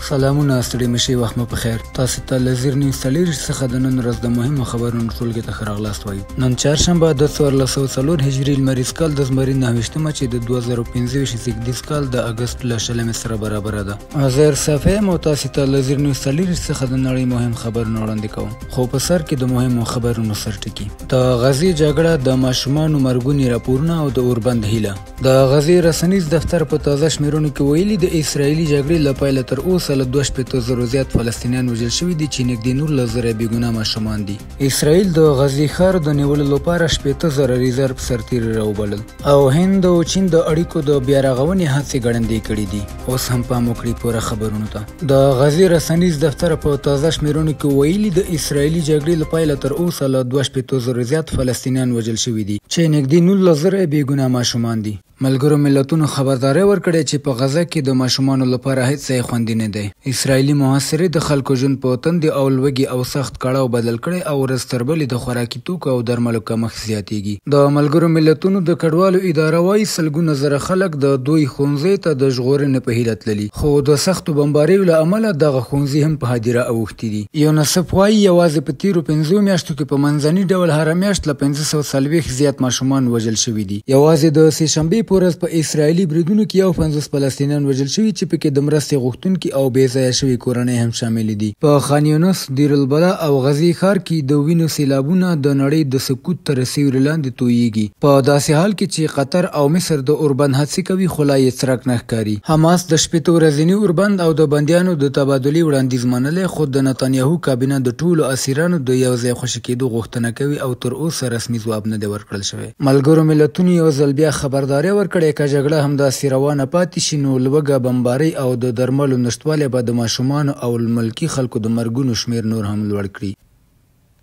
سلامونه ستړي مشي وخت مو په خیر. تاسو ته له زیر نیوز څلور څخه د نن ورځ د مهمو خبرونو ټولګې ته ښه راغلاست وایو. نن چهارشنبه د 1404 هجري لمریز کال د زمري 9 چې د 2015 زیږدیز کال د اګست له 20 سره برابره ده. زیر صفحه مو تاسو ته له زیر نیوز څلور څخه د نړۍ مهم خبرونه وړاندې کوم. خو په سر کې د مهمو خبرونو سرټکی د غزې جګړه، د ماشومانو مرګونی راپورونه او د اوربند هیله. د غزې رسنیز دفتر په تازه شمیرونو کې ویلي د اسرایلی جګړې له پیله تر اوسه له 2.0 زیات فلسطینیان وژل شوي دي چې نږدې 19,000 بېګناه ماشومان دي. اسرائیل د غزې ښار د نیولو لپاره 80,000 ریزرف سرتیري راوبلل او هند او چین د اړیکو د بیا رغونې هڅې ګړندۍ کړي دي. اوس هم پام وکړئ پوره خبرونو ته. د غزې رسنیز دفتر په تازه شمیرونو کې ویلي د اسرائیلي جګړې له پیله تر اوسه له 2.0 زیات فلسطینیان وژل شوي دي چې نږدې 19,000 بېګناه ماشومان دي. ملګرو ملتونو خبرداری ورکړی چې په غزه کې د ماشومانو لپاره هیڅ ځای خوندي نه دی. اسرائیلي محاصرې د خلکو ژوند په تندې او لوږې او سخت کړاو بدل کړی او ورځ تر بلې د خوراکي توکو او درملو کمښت زیاتیږي. د ملګرو ملتونو د کډوالو اداره وایي سلګونه زره خلک د دوی ښوونځي ته د ژغورنې په هیله تللي، خو د سختو بمباریو له امله دغه ښوونځي هم په هدیره اوښتي دي. یونیسف وایي یوازې په تیرو 5 میاشتو کې په منځني ډول هره میاشت له 540 زیات ماشومان وژل شوي دي. یوازې د سهشنبې په ورځ په اسرائیلي بریدونو کې 50 فلسطینیان وژل شوي چې پکې د مرستې غوښتونکي او بې ځایه شوي کورنۍ هم شامل دي. په خان یونس، دیر البلا او غزې ښار کې د وینو سیلابونه د نړۍ د سکوت تر سیوري لاندې تویېږي. په داسې حال کې چې قطر او مصر د اوربند هڅې کوي خو لا یې څرک نه ښکاري. حماس د 8 ورځني اوربند او د بندیانو د تبادلې وړاندیز منلی، خو د نتانیاهو کابینه د ټولو اسیرانو د یو ځای خوشي کېدو غوښتنه کوي او تر اوسه رسمي ځواب نه دی ورکړل شوی. ملګرو ملتونو یو ځل بیا خبرداری ورکړی که جګړه همداسې روانه پاتې شي نو لوږه، بمبارۍ او د درملو نشتوالی به د ماشومانو او ملکي خلکو د مرګونو شمیر نور هم لوړ کړي.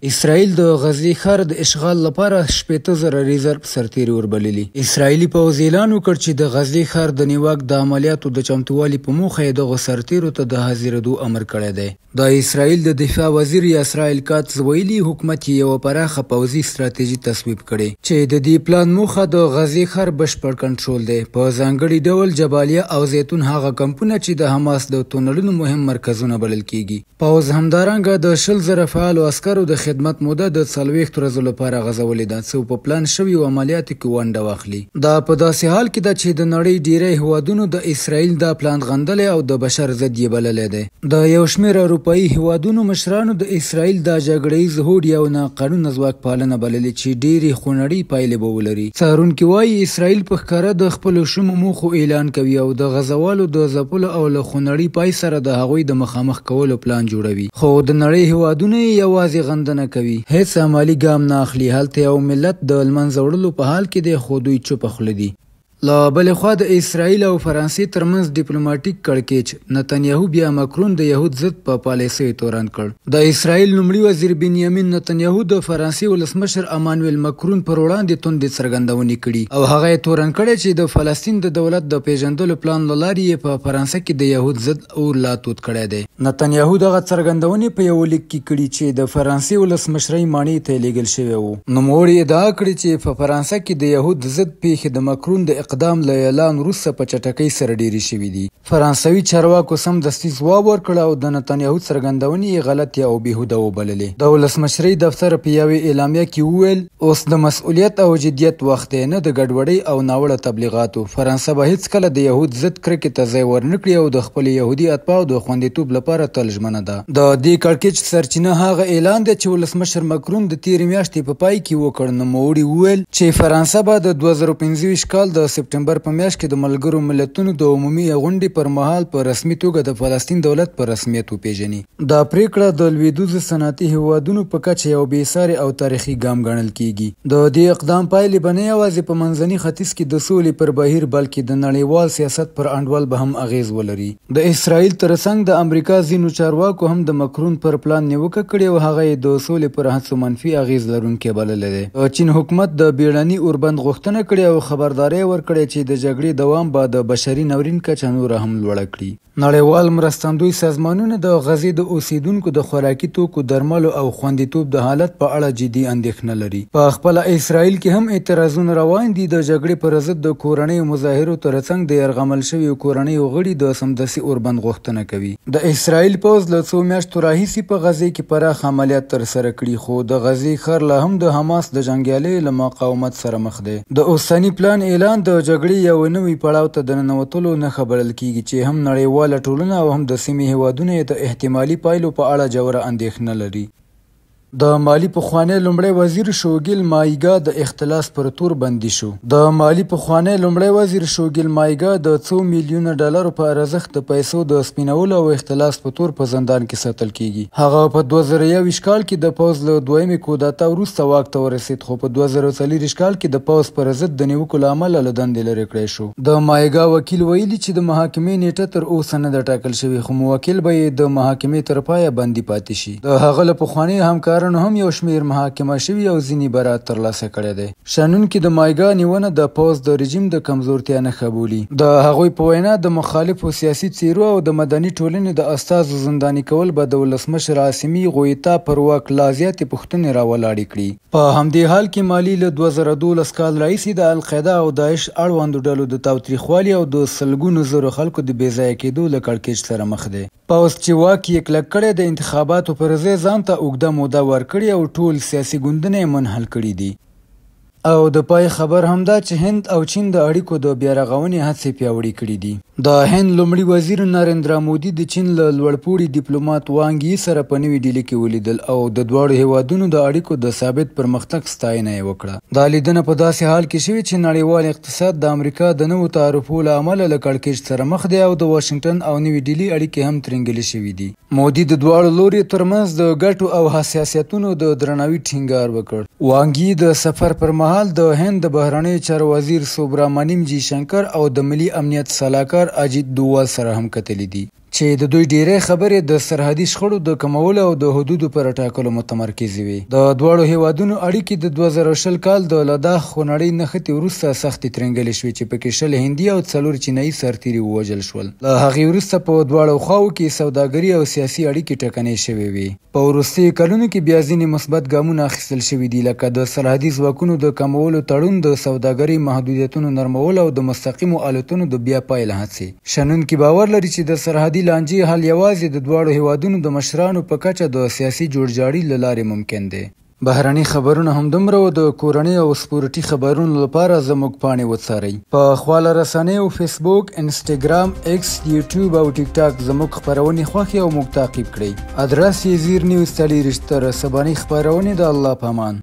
اسرائیل د غزې ښار د اشغال لپاره 80,000 ریزرف سرتیري وربللي. اسرائیلي پوځ اعلان وکړ چې د غزې ښار د نیواک د عملیاتو د چمتووالي په موخه یې دغو سرتیرو ته د حاضرېدو امر کړی دی. د اسرائیل د دفاع وزیر یاسرایل کاتس ویلي حکومت یې یوه پراخه پوځي ستراتیژي تصویب کړې چې د دې پلان موخه د غزې ښار بشپړ کنټرول دی. په ځانګړي ډول جبالیه او زیتون هغه کمپونه چې د حماس د تونلونو مهم مرکزونه بلل کیږي. پوځ همدارنګه د 20,000 فعالو عسکرو د خدمت موده د 40 ورځو لپاره غځولې ده څو په پلان شویو عملیاتو کې ونډه واخلي. دا په داسې حال کې ده چې د نړۍ ډیری هیوادونو د اسرائیل دا پلان غندلی او د بشر ضد یې بللی دی. د یو شمېر اروپایي هیوادونو مشرانو د اسرائیل دا جګړیز هوډ یو ناقانونه ځواک پالنه بللې چې ډیرې خونړۍ پایلې به ولري. څارونکي وایي اسرائیل په ښکاره د خپلو شومو موخو اعلان کوي او د غزوالو د ځپلو او له خونړۍ پای سره د هغوی د مخامخ کولو پلان جوړوي، خو د نړۍ هیوادونه یې یوازې غندنه کوي، هیڅ عملی ګام نه اخلي. هلته یو ملت د لمنځه وړلو په حال کې دی خو دوی چوپه خوله دي. له بلې خوا د اسرائیل او فرانسې ترمنځ ډیپلوماټیک کړکېچ. نتانیاهو بیا مکرون د یهود ضد په پالیسیو تورن کړ. د اسرائیل لومړي وزیر بنیامین نتانیاهو د فرانسې ولسمشر امانویل مکرون پر وړاندې توندې څرګندونې کړي او هغه یې تورن کړی چې د فلسطین د دولت د پیژندلو پلان له لارې یې په فرانسه کې د یهود ضد اور لا تود کړی دی. نتانیاهو دغه څرګندونې په یو لیک کې کړي چې د فرانسې ولسمشرۍ ماڼۍ ته لیږل شوی و. نوموړي ادعا کړې چې په فرانسه کې د یهود ضد پیښې د مکرون د اقدام له اعلان وروسته په چټکۍ سره ډیرې شوي دي. فرانسوي چارواکو سمدستي ځواب ورکړ او د نتانیاهو څرګندونې یې غلطې او بېهوده وبللې. د ولسمشرۍ دفتر په یوې اعلامیه کې وویل اوس د مسؤلیت او جدیت وخت دی، نه د ګډوډۍ او ناوړه تبلیغاتو. فرانسه به هیڅکله د یهود ضد کرکې ته ځای ورنه کړي او د خپلې یهودي اتباعو د خوندیتوب لپاره تل ژمنه ده. د دې کړکېچ سرچینه هغه اعلان دی چې ولسمشر مکرون د تېرې میاشتې په پای کې وکړ. نوموړي وویل چې فرانسه به د 2025 کال د سپټمبر په میاشت کې د ملګرو ملتونو د عمومي غونډې پر مهال په رسمي توګه د فلسطین دولت په رسمیت وپیژني. دا پریکړه د لویدیځو صنعتي هیوادونو په کچه یو بېساري او تاریخي ګام ګڼل کیږي. د دې اقدام پایلې به نه یوازې په منځني ختیځ کې د سولې پر بهیر بلکې د نړیوال سیاست پر انډول به هم اغیز ولري. د اسرائیل ترڅنګ د امریکا ځینو چارواکو هم د مکرون پر پلان نیوکه کړې او هغه یې د سولې پر هڅو منفي اغیز لرونکی بللی دی. چین حکومت د بیړني اوربند غوښتنه کړې او خبرداری ورکړې چې د جګړې دوام به د بشري ناورین کچه نوره هم لوړه کړي. نړیوال مرستندوی سازمانونه د غزې د اوسیدونکو د خوراکي توکو، درملو او خوندیتوب د حالت په اړه جدي اندېښنه لري. په خپله اسرائیل کې هم اعتراضونه روان دي. د جګړې پر ضد د کورنیو مظاهرو ترڅنګ د یرغمل شویو کورنیو غړي د سمدستي اوربند غوښتنه کوي. د اسرائیل پوځ له څو میاشتو راهیسې په غزې کې پراخ عملیات ترسره کړي، خو د غزې ښار لا هم د حماس د جنګیالیو له مقاومت سره مخ دی. د اوسني پلان اعلان د جګړې یو نوي پړاو ته د ننوتلو نښه بلل کیږي چې هم نړیوال ټولنه او هم د سیمې هیوادونه یې د احتمالي پایلو په اړه ژوره اندېښنه لري. د مالی پخوانی لومړی وزیر شوګیل مایګا د اختلاس پر تور بندي شو. د مالی پخوانی لومړی وزیر شوګیل مایګا د $100 میلیونه په ارزښت د پیسو د سپینولو او اختلاس په تور په زندان کې ساتل کیږي. هغه په 2021 کال کې د پوځ له دویمې کودتا وروسته واک ته ورسید، خو په 2024 کال کې د پوځ پر ضد د نیوکو له امله له دندې لرې کړی شو. د مایګا وکیل ویلي چې د محاکمې نیټه تر اوسه نه ده ټاکل شوې، خو موکل به یې د محاکمې تر پایه بندي پاتې شي. د هغه له پخواني همکار هم یو شمیر محاکمه شوي او ځینې برات ترلاسه کړی دی. شنونکي د مایګا نیونه د پوځ د رژیم د کمزورتیا نښه بولي. د هغوی په وینا د مخالفو سیاسي څیرو او د مدني ټولنې د استازو زنداني کول به د ولسمشر عاصمي غویتا پر واک لا زیاتې پوښتنې راولاړې کړي. په همدې حال کې مالي له 2012 کال راهیسې د القاعده او داعش اړوندو ډلو د تاوتریخوالي او د سلګونو زرو خلکو د بېځایه کېدو له کړکېچ سره مخ دی. پوځ چې واک یې کلک کړی د انتخاباتو پر ځای ځان ته اوږده موده ورکړې او ټول سیاسي ګوندونه یې منحل کړي دي. او د پای خبر هم دا چې هند او چین د اړیکو د بیارغونې هڅې پیاوړې کړي دي. د هند لومړي وزیر نریندرا مودي د چین له لوړپوړي ډیپلومات وانګ یي سره په نوې ډیلي کې ولیدل او د دواړو هیوادونو د اړیکو د ثابت پرمختګ ستاینه یې وکړه. دا لیدنه په داسې حال کې شوې چې نړیوال اقتصاد د امریکا د نوو تعرفو له امله له کړکېچ سره مخ دی او د واشنګټن او نوې ډیلي اړیکې هم ترنګلې شوي دي. مودي د دواړو لوري ترمنځ د ګټو او حساسیتونو د درناوي ټینګار وکړ. وانګ یي د سفر پر مهال د هند د بهرنیو چارو وزیر سوبرامانیم جي شنکر او د ملي امنیت سلاکار اجیت دووال سره هم کتلي دي چې د دوی ډیری خبرې د سرحدي شخړو د کمولو او د حدودو پر ټاکلو متمرکزې وي. د دواړو هیوادونو اړیکې د 2020 کال د لداخ خونړۍ نښتې وروسته سختې ترنګلې شوې چې پکې 10 هندي او 4 چینایي سرتیري ووژل شول. له هغې وروسته په دواړو خواو کې سوداګري او سیاسي اړیکې ټکنۍ شوې وي. په وروستیو کلونو کې بیا ځینې مثبت ګامونه اخیستل شوي دي، لکه د سرحدي ځواکونو د کمولو تړون، د سوداګرۍ محدودیتونو نرمول او د مستقیمو الوتنو د بیا پیل هڅې. شنونکي باور لري چې د سرحدي لانجې حل یوازې د دواړو هیوادونو د مشرانو په کچه د سیاسي جوړجاړي له لارې ممکن دی. بهرني خبرونه همدومره و. د کورنۍ او سپورتي خبرونو لپاره زموږ پاڼې وڅارئ. په خواله رسنیو فیسبوک، انسټاګرام، ایکس، یوټیوب او ټیک ټاک زموږ خپرونې خوښې او موږ تعقیب کړئ. ادرس یې زیر نیوز 40. تر سبانۍ خپرونې د الله په امان.